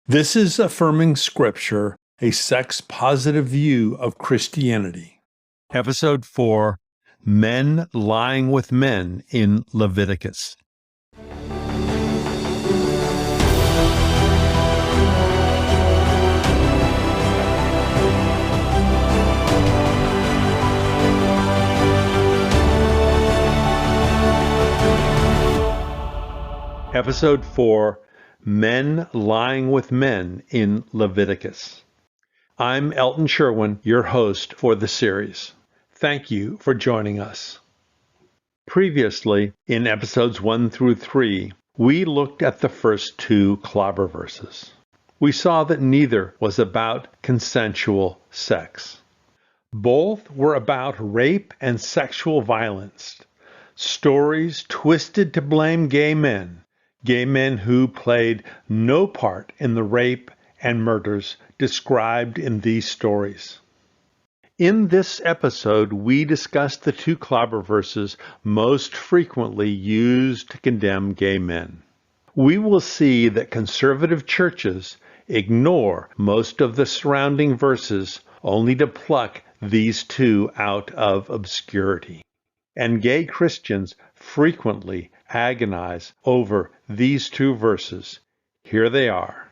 This is Affirming Scripture, a sex-positive view of Christianity. Episode 4, Men Lying with Men in Leviticus. Episode 4, Men Lying with Men in Leviticus. I'm Elton Sherwin, your host for the series. Thank you for joining us. Previously, in episodes 1 through 3, we looked at the first two clobber verses. We saw that neither was about consensual sex. Both were about rape and sexual violence, stories twisted to blame gay men who played no part in the rape and murders described in these stories. In this episode, we discussed the two clobber verses most frequently used to condemn gay men. We will see that conservative churches ignore most of the surrounding verses only to pluck these two out of obscurity. And gay Christians frequently agonize over these two verses. Here they are.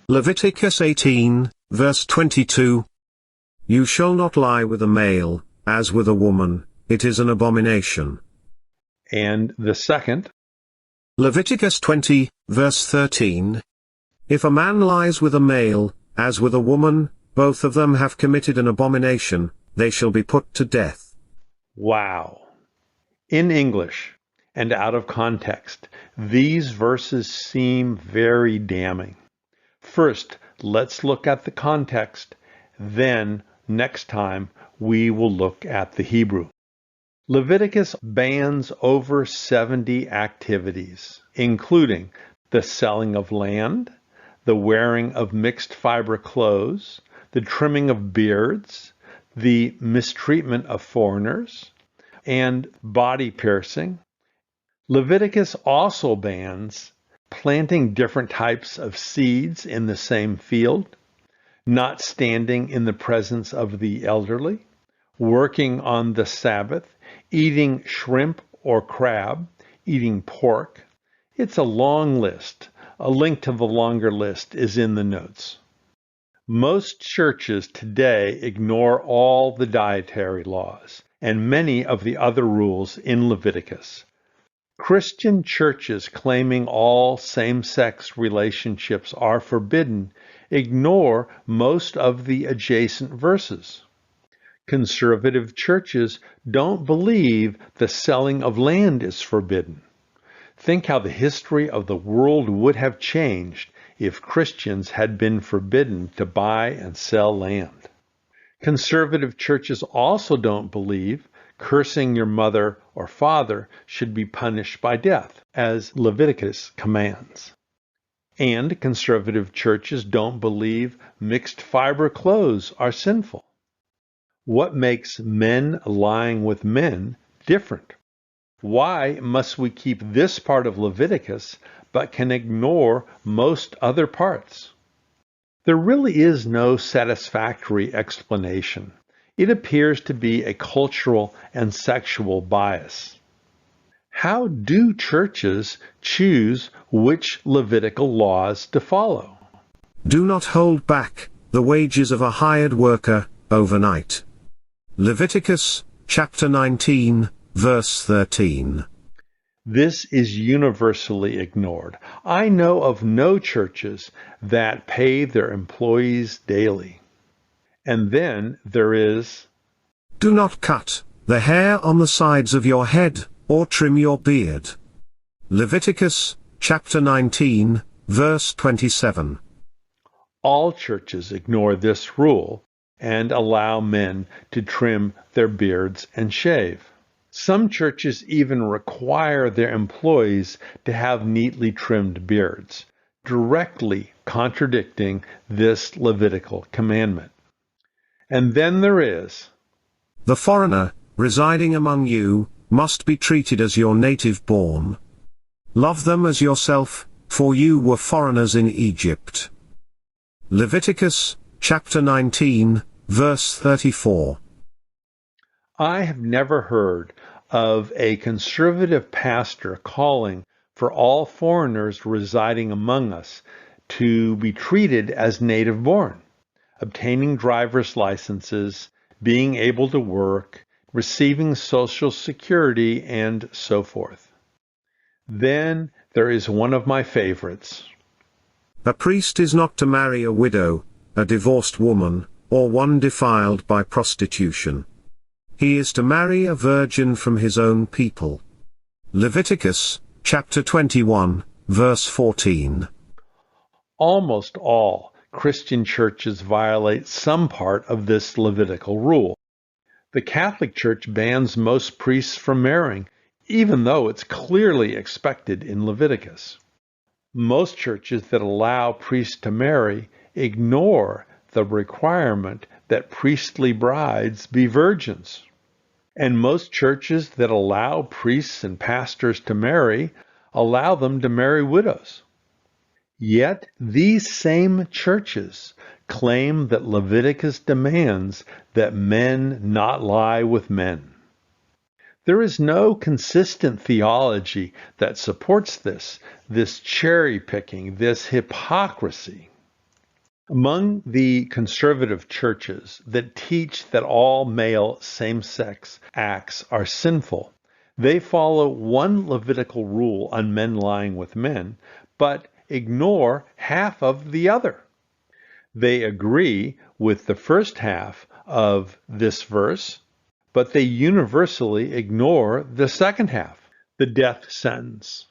Leviticus 18, verse 22. You shall not lie with a male, as with a woman, it is an abomination. And the second. Leviticus 20, verse 13. If a man lies with a male, as with a woman, both of them have committed an abomination, they shall be put to death. Wow. In English, and out of context, these verses seem very damning. First, let's look at the context. Then, next time, we will look at the Hebrew. Leviticus bans over 70 activities, including the selling of land, the wearing of mixed fiber clothes, the trimming of beards, the mistreatment of foreigners, and body piercing. Leviticus also bans planting different types of seeds in the same field, not standing in the presence of the elderly, working on the Sabbath, eating shrimp or crab, eating pork. It's a long list. A link to the longer list is in the notes. Most churches today ignore all the dietary laws and many of the other rules in Leviticus. Christian churches claiming all same-sex relationships are forbidden ignore most of the adjacent verses. Conservative churches don't believe the selling of land is forbidden. Think how the history of the world would have changed if Christians had been forbidden to buy and sell land. Conservative churches also don't believe cursing your mother or father should be punished by death, as Leviticus commands. And conservative churches don't believe mixed fiber clothes are sinful. What makes men lying with men different? Why must we keep this part of Leviticus but can ignore most other parts? There really is no satisfactory explanation. It appears to be a cultural and sexual bias. How do churches choose which Levitical laws to follow? Do not hold back the wages of a hired worker overnight. Leviticus, chapter 19, verse 13. This is universally ignored. I know of no churches that pay their employees daily. And then there is, do not cut the hair on the sides of your head, or trim your beard. Leviticus, chapter 19, verse 27. All churches ignore this rule and allow men to trim their beards and shave. Some churches even require their employees to have neatly trimmed beards, directly contradicting this Levitical commandment. And then there is, the foreigner, residing among you, must be treated as your native born. Love them as yourself, for you were foreigners in Egypt. Leviticus, chapter 19, verse 34. I have never heard of a conservative pastor calling for all foreigners residing among us to be treated as native born, obtaining driver's licenses, being able to work, receiving Social Security, and so forth. Then there is one of my favorites. A priest is not to marry a widow, a divorced woman, or one defiled by prostitution. He is to marry a virgin from his own people. Leviticus, chapter 21, verse 14. Almost all Christian churches violate some part of this Levitical rule. The Catholic Church bans most priests from marrying, even though it's clearly expected in Leviticus. Most churches that allow priests to marry ignore the requirement that priestly brides be virgins. And most churches that allow priests and pastors to marry allow them to marry widows. Yet these same churches claim that Leviticus demands that men not lie with men. There is no consistent theology that supports this cherry picking, this hypocrisy. Among the conservative churches that teach that all male same-sex acts are sinful, they follow one Levitical rule on men lying with men, but ignore half of the other. They agree with the first half of this verse, but they universally ignore the second half, the death sentence.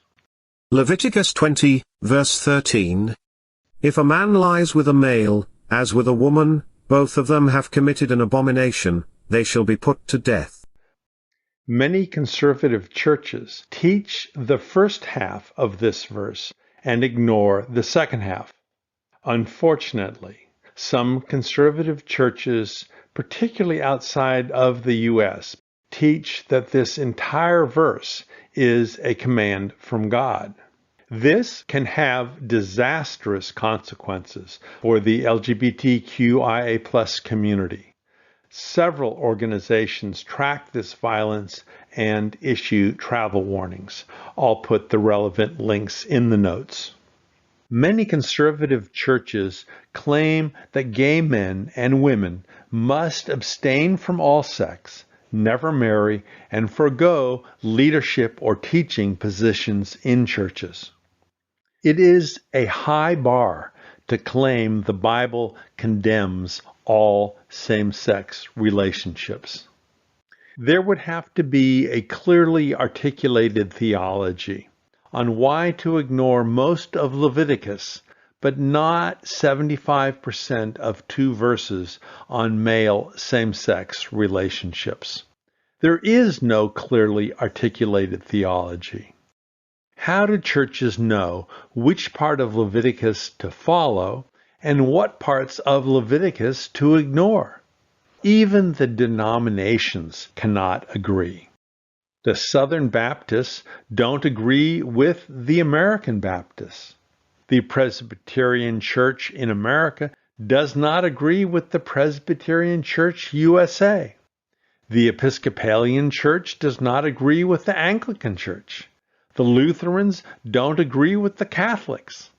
Leviticus 20, verse 13. If a man lies with a male, as with a woman, both of them have committed an abomination, they shall be put to death. Many conservative churches teach the first half of this verse and ignore the second half. Unfortunately, some conservative churches, particularly outside of the U.S., teach that this entire verse is a command from God. This can have disastrous consequences for the LGBTQIA+ community. Several organizations track this violence and issue travel warnings. I'll put the relevant links in the notes. Many conservative churches claim that gay men and women must abstain from all sex, never marry, and forego leadership or teaching positions in churches. It is a high bar to claim the Bible condemns all same-sex relationships. There would have to be a clearly articulated theology on why to ignore most of Leviticus, but not 75% of 2 verses on male same-sex relationships. There is no clearly articulated theology. How do churches know which part of Leviticus to follow and what parts of Leviticus to ignore? Even the denominations cannot agree. The Southern Baptists don't agree with the American Baptists. The Presbyterian Church in America does not agree with the Presbyterian Church USA. The Episcopalian Church does not agree with the Anglican Church. The Lutherans don't agree with the Catholics.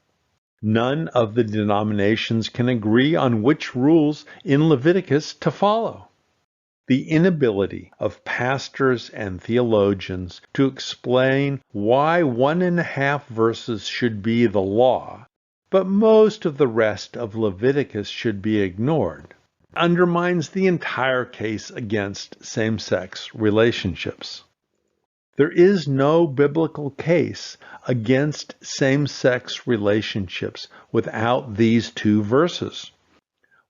None of the denominations can agree on which rules in Leviticus to follow. The inability of pastors and theologians to explain why 1.5 verses should be the law, but most of the rest of Leviticus should be ignored, undermines the entire case against same-sex relationships. There is no biblical case against same-sex relationships without these 2 verses.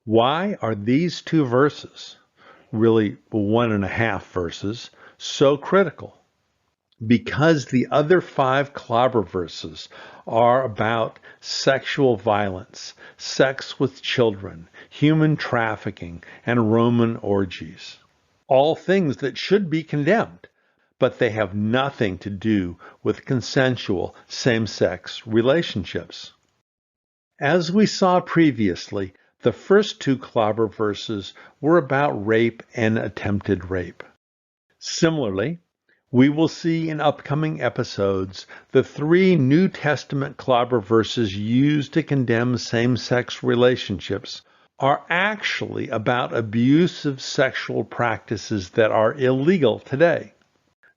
Why are these 2 verses, really 1.5 verses, so critical? Because the other 5 clobber verses are about sexual violence, sex with children, human trafficking, and Roman orgies. All things that should be condemned, but they have nothing to do with consensual same-sex relationships. As we saw previously, the first two clobber verses were about rape and attempted rape. Similarly, we will see in upcoming episodes the three New Testament clobber verses used to condemn same-sex relationships are actually about abusive sexual practices that are illegal today.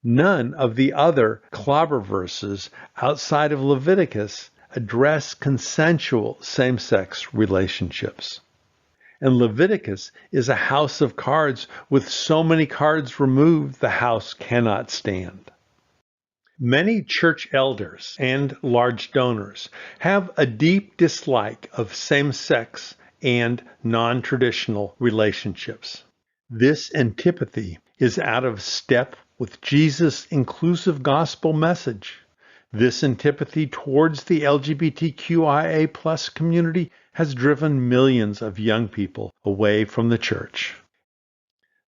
None of the other clobber verses outside of Leviticus address consensual same-sex relationships. And Leviticus is a house of cards. With so many cards removed, the house cannot stand. Many church elders and large donors have a deep dislike of same-sex and non-traditional relationships. This antipathy is out of step with Jesus' inclusive gospel message. This antipathy towards the LGBTQIA+ community has driven millions of young people away from the church.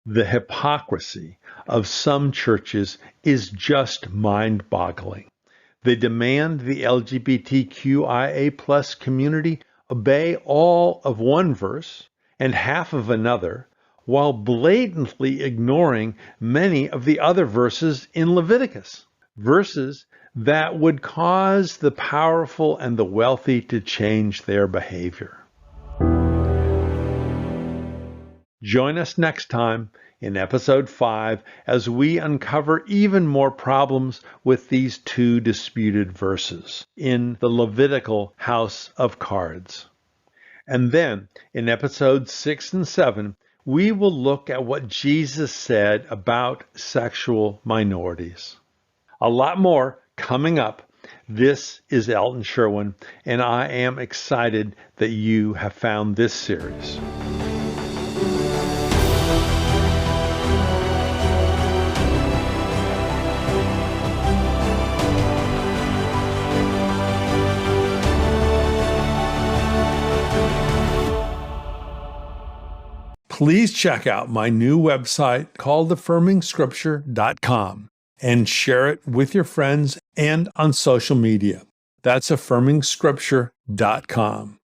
The hypocrisy of some churches is just mind-boggling. They demand the LGBTQIA+ community obey all of one verse and half of another, while blatantly ignoring many of the other verses in Leviticus. Verses that would cause the powerful and the wealthy to change their behavior. Join us next time in episode 5 as we uncover even more problems with these two disputed verses in the Levitical house of cards. And then in episodes 6 and 7, we will look at what Jesus said about sexual minorities. A lot more coming up. This is Elton Sherwin, and I am excited that you have found this series. Please check out my new website called affirmingscripture.com and share it with your friends and on social media. That's affirmingscripture.com.